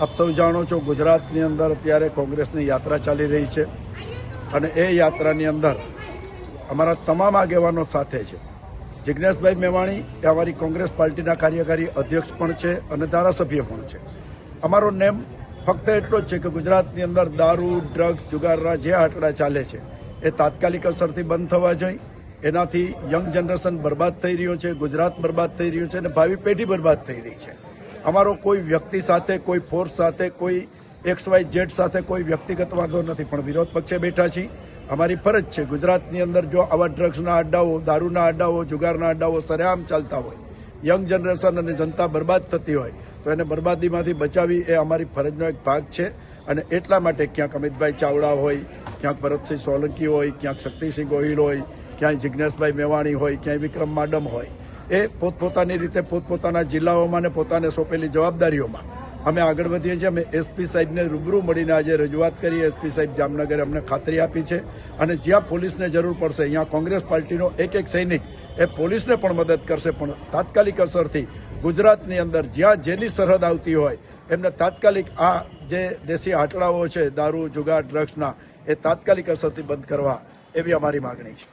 આપ સૌ જાણો છો, ગુજરાતની અંદર અત્યારે કોંગ્રેસની યાત્રા ચાલી રહી છે અને એ યાત્રાની અંદર અમારા તમામ આગેવાનો સાથે છે. જિજ્ઞેશભાઈ મેવાણી એ અમારી કોંગ્રેસ પાર્ટીના કાર્યકારી અધ્યક્ષ પણ છે અને ધારાસભ્ય પણ છે. અમારો નેમ ફક્ત એટલો જ છે કે ગુજરાતની અંદર દારૂ, ડ્રગ્સ, જુગારના જે આંકડા ચાલે છે એ તાત્કાલિક અસરથી બંધ થવા જોઈએ. એનાથી યંગ જનરેશન બરબાદ થઈ રહ્યો છે, ગુજરાત બરબાદ થઈ રહ્યું છે અને ભાવિ પેઢી બરબાદ થઈ રહી છે. અમારો કોઈ વ્યક્તિ સાથે, કોઈ ફોર્સ સાથે, કોઈ XYZ સાથે કોઈ વ્યક્તિગત વાંધો નથી, પણ વિરોધ પક્ષે બેઠા છીએ. અમારી ફરજ છે, ગુજરાતની અંદર જો આવા ડ્રગ્સના અડ્ડાઓ, દારૂના અડ્ડાઓ, જુગારના અડ્ડાઓ સરેઆમ ચાલતા હોય, યંગ જનરેશન અને જનતા બરબાદ થતી હોય, તો એને બરબાદીમાંથી બચાવી એ અમારી ફરજનો એક ભાગ છે. અને એટલા માટે ક્યાંક અમિતભાઈ ચાવડા હોય, ક્યાંક ભરતસિંહ સોલંકી હોય, ક્યાંક શક્તિસિંહ ગોહિલ હોય, ક્યાંય જિજ્ઞેશભાઈ મેવાણી હોય, ક્યાંય વિક્રમ માડમ હોય, એ પોતપોતાની રીતે પોતપોતાના જિલ્લાઓમાં ને પોતાને સોંપેલી જવાબદારીઓમાં અમે આગળ વધીએ છીએ. અમે SP સાહેબને રૂબરૂ મળીને આજે રજૂઆત કરી. SP સાહેબ જામનગરે અમને ખાતરી આપી છે અને જ્યાં પોલીસને જરૂર પડશે અહીંયા કોંગ્રેસ પાર્ટીનો એક સૈનિક એ પોલીસને પણ મદદ કરશે. પણ તાત્કાલિક અસરથી ગુજરાતની અંદર જ્યાં જેની સરહદ આવતી હોય એમને તાત્કાલિક આ જે દેશી આંકડાઓ છે દારૂ, જુગાર, ડ્રગ્સના, એ તાત્કાલિક અસરથી બંધ કરવા એવી અમારી માગણી છે.